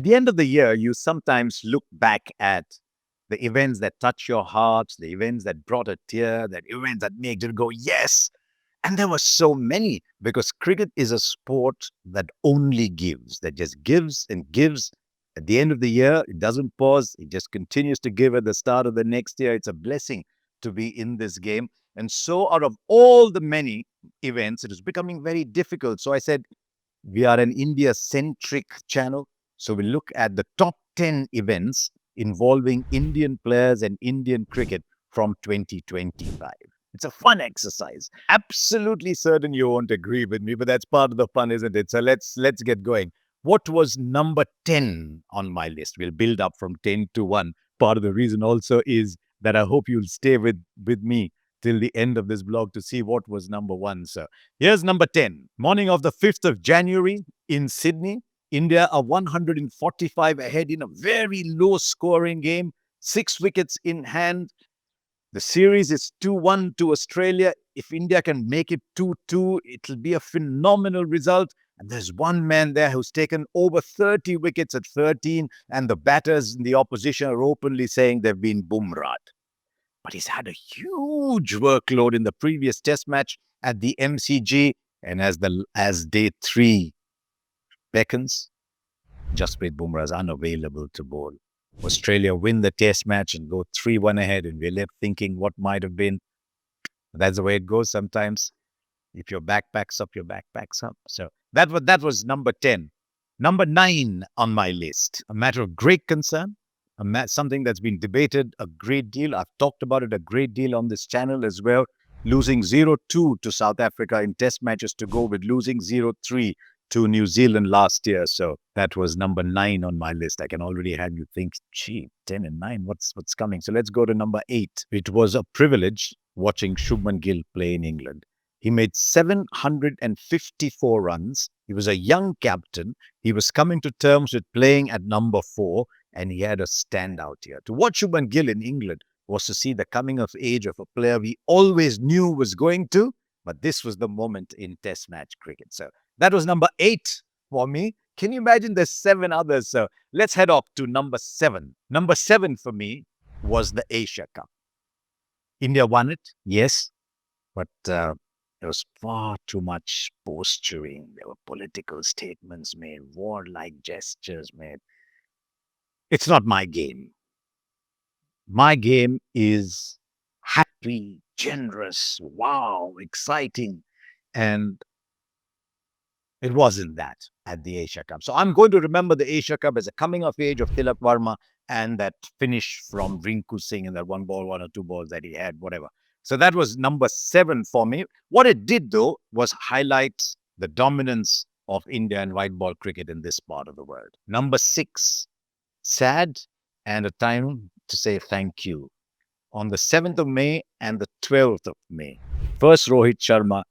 the end of the year, you sometimes look back at the events that touch your heart, the events that brought a tear, the events that made you go, yes. And there were so many because cricket is a sport that only gives, that just gives and gives. At the end of the year, it doesn't pause. It just continues to give at the start of the next year. It's a blessing to be in this game. And so out of all the many events, it is becoming very difficult. So I said, we are an India-centric channel. So we look at the top 10 events involving Indian players and Indian cricket from 2025. It's a fun exercise. Absolutely certain you won't agree with me, but that's part of the fun, isn't it? So let's get going. What was number 10 on my list? We'll build up from 10 to 1. Part of the reason also is that I hope you'll stay with me till the end of this blog to see what was number 1. So here's number 10. Morning of the 5th of January in Sydney, India are 145 ahead in a very low-scoring game, 6 wickets in hand. The series is 2-1 to Australia. If India can make it 2-2, it'll be a phenomenal result. And there's one man there who's taken over 30 wickets at 13, and the batters in the opposition are openly saying they've been Bumrah. But he's had a huge workload in the previous test match at the MCG, and as day 3 beckons, Jasprit Bumrah is unavailable to bowl. Australia win the test match and go 3-1 ahead, and we're left thinking what might have been. That's the way it goes sometimes. If your back backs up, your back backs up. So that was number 10. Number 9 on my list, a matter of great concern, something that's been debated a great deal. I've talked about it a great deal on this channel as well. Losing 0-2 to South Africa in test matches to go with losing 0-3 to New Zealand last year. So that was number 9 on my list. I can already have you think, gee, 10 and 9, what's coming? So let's go to number 8. It was a privilege watching Shubman Gill play in England. He made 754 runs. He was a young captain. He was coming to terms with playing at number 4, and he had a standout here. To watch Shubman Gill in England was to see the coming of age of a player we always knew was going to, but this was the moment in test match cricket. So that was number 8 for me. Can you imagine there's 7 others? So let's head off to number 7. Number 7 for me was the Asia Cup. India won it, yes, but there was far too much posturing. There were political statements made, warlike gestures made. It's not my game. My game is happy, generous, wow, exciting. And it wasn't that at the Asia Cup. So I'm going to remember the Asia Cup as a coming of age of Tilak Varma and that finish from Rinku Singh and that 1 ball, 1 or 2 balls that he had, whatever. So that was number 7 for me. What it did, though, was highlight the dominance of India and white ball cricket in this part of the world. Number 6, sad and a time to say thank you. On the 7th of May and the 12th of May, first Rohit Sharma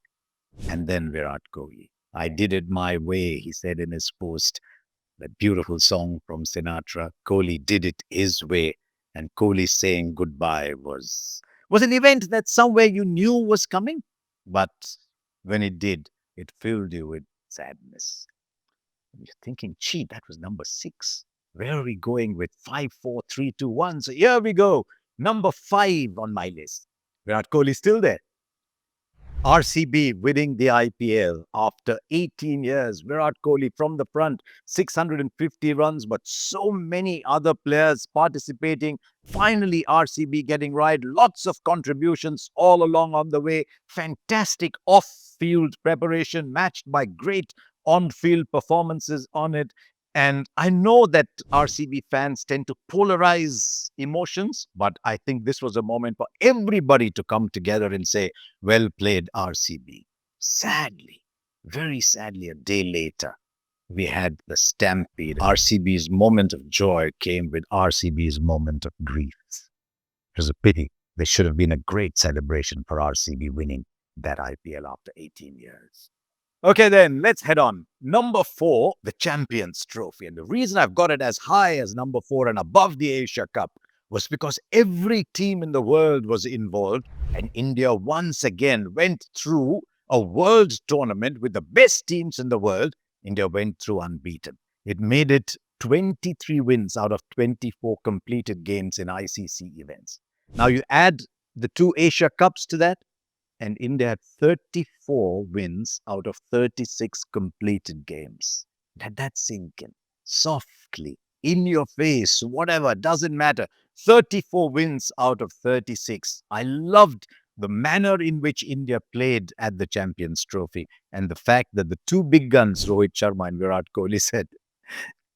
and then Virat Kohli. I did it my way, he said in his post. That beautiful song from Sinatra. Kohli did it his way. And Kohli saying goodbye was an event that somewhere you knew was coming. But when it did, it filled you with sadness. You're thinking, gee, that was number 6. Where are we going with 5, 4, 3, 2, 1? So here we go. Number 5 on my list. Virat Kohli still there. RCB winning the IPL after 18 years. Virat Kohli from the front, 650 runs, but so many other players participating. Finally, RCB getting right. Lots of contributions all along on the way. Fantastic off-field preparation matched by great on-field performances on it. And I know that RCB fans tend to polarize emotions, but I think this was a moment for everybody to come together and say, well played, RCB. Sadly, very sadly, a day later, we had the stampede. RCB's moment of joy came with RCB's moment of grief. It was a pity. There should have been a great celebration for RCB winning that IPL after 18 years. Okay, then let's head on. Number 4, the Champions Trophy. And the reason I've got it as high as number 4 and above the Asia Cup was because every team in the world was involved, and India once again went through a world tournament with the best teams in the world. India went through unbeaten. It made it 23 wins out of 24 completed games in ICC events. Now you add the 2 Asia Cups to that, and India had 34 wins out of 36 completed games. Let that sink in softly, in your face, whatever, doesn't matter. 34 wins out of 36. I loved the manner in which India played at the Champions Trophy, and the fact that the two big guns, Rohit Sharma and Virat Kohli, said,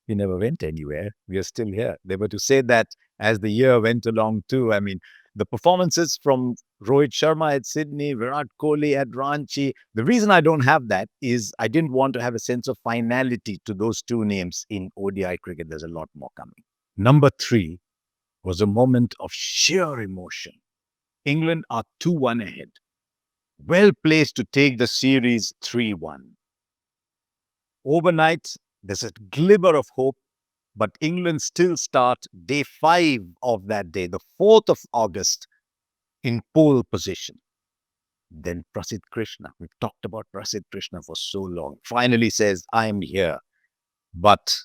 "We never went anywhere. We are still here." They were to say that as the year went along, too. I mean, the performances from Rohit Sharma at Sydney, Virat Kohli at Ranchi. The reason I don't have that is I didn't want to have a sense of finality to those two names in ODI cricket. There's a lot more coming. Number 3 was a moment of sheer emotion. England are 2-1 ahead, well placed to take the series 3-1. Overnight, there's a glimmer of hope, but England still start day 5 of that day, the 4th of August, in pole position. Then Prasidh Krishna, we've talked about Prasidh Krishna for so long, finally says, "I'm here." But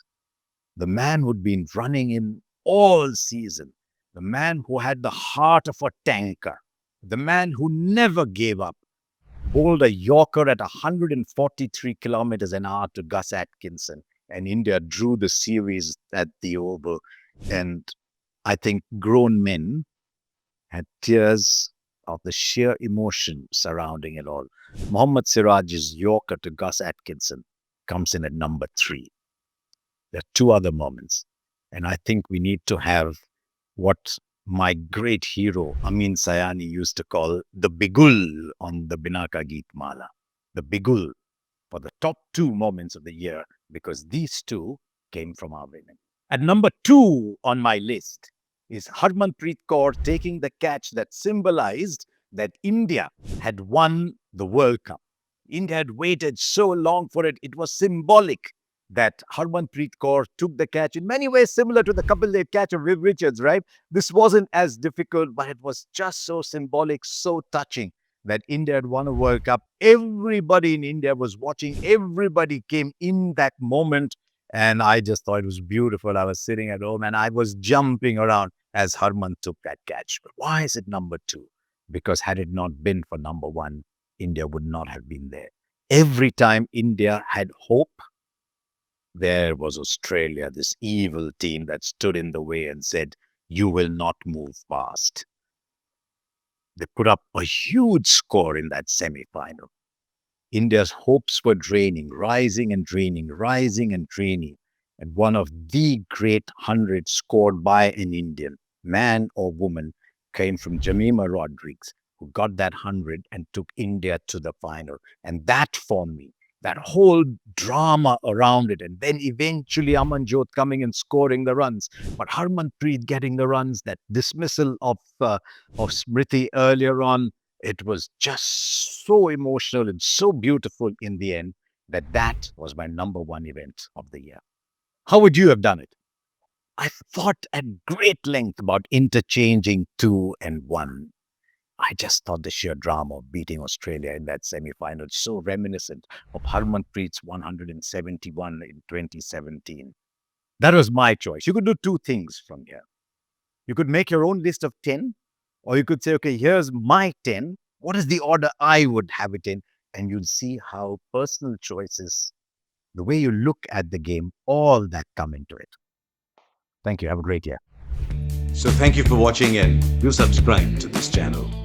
the man who'd been running in all season, the man who had the heart of a tanker, the man who never gave up, bowled a Yorker at 143 kilometers an hour to Gus Atkinson, and India drew the series at the Oval. And I think grown men had tears of the sheer emotion surrounding it all. Mohammad Siraj's Yorker to Gus Atkinson comes in at number 3. There are 2 other moments, and I think we need to have what my great hero Amin Sayani used to call the Bigul on the Binaka Geet Mala. The Bigul for the top 2 moments of the year, because these 2 came from our women. At number 2 on my list is Harmanpreet Kaur taking the catch that symbolized that India had won the World Cup. India had waited so long for it. It was symbolic that Harmanpreet Kaur took the catch, in many ways similar to the Kapil Dev catch of Viv Richards, right? This wasn't as difficult, but it was just so symbolic, so touching that India had won a World Cup. Everybody in India was watching. Everybody came in that moment. And I just thought it was beautiful. I was sitting at home and I was jumping around as Harman took that catch. But why is it number 2? Because had it not been for number 1, India would not have been there. Every time India had hope, there was Australia, this evil team that stood in the way and said, "You will not move fast." They put up a huge score in that semi-final. India's hopes were draining, rising and draining, rising and draining. And one of the great hundreds scored by an Indian, man or woman, came from Jamima Rodriguez, who got that 100 and took India to the final. And that, for me, that whole drama around it, and then eventually Amanjot coming and scoring the runs, but Harmanpreet getting the runs, that dismissal of Smriti earlier on, it was just so emotional and so beautiful in the end that was my number 1 event of the year. How would you have done it? I thought at great length about interchanging 2 and 1. I just thought the sheer drama of beating Australia in that semi-final, so reminiscent of Harmanpreet's 171 in 2017. That was my choice. You could do 2 things from here. You could make your own list of 10, or you could say, okay, here's my 10. What is the order I would have it in? And you'll see how personal choices, the way you look at the game, all that come into it. Thank you. Have a great year. So thank you for watching and do subscribe to this channel.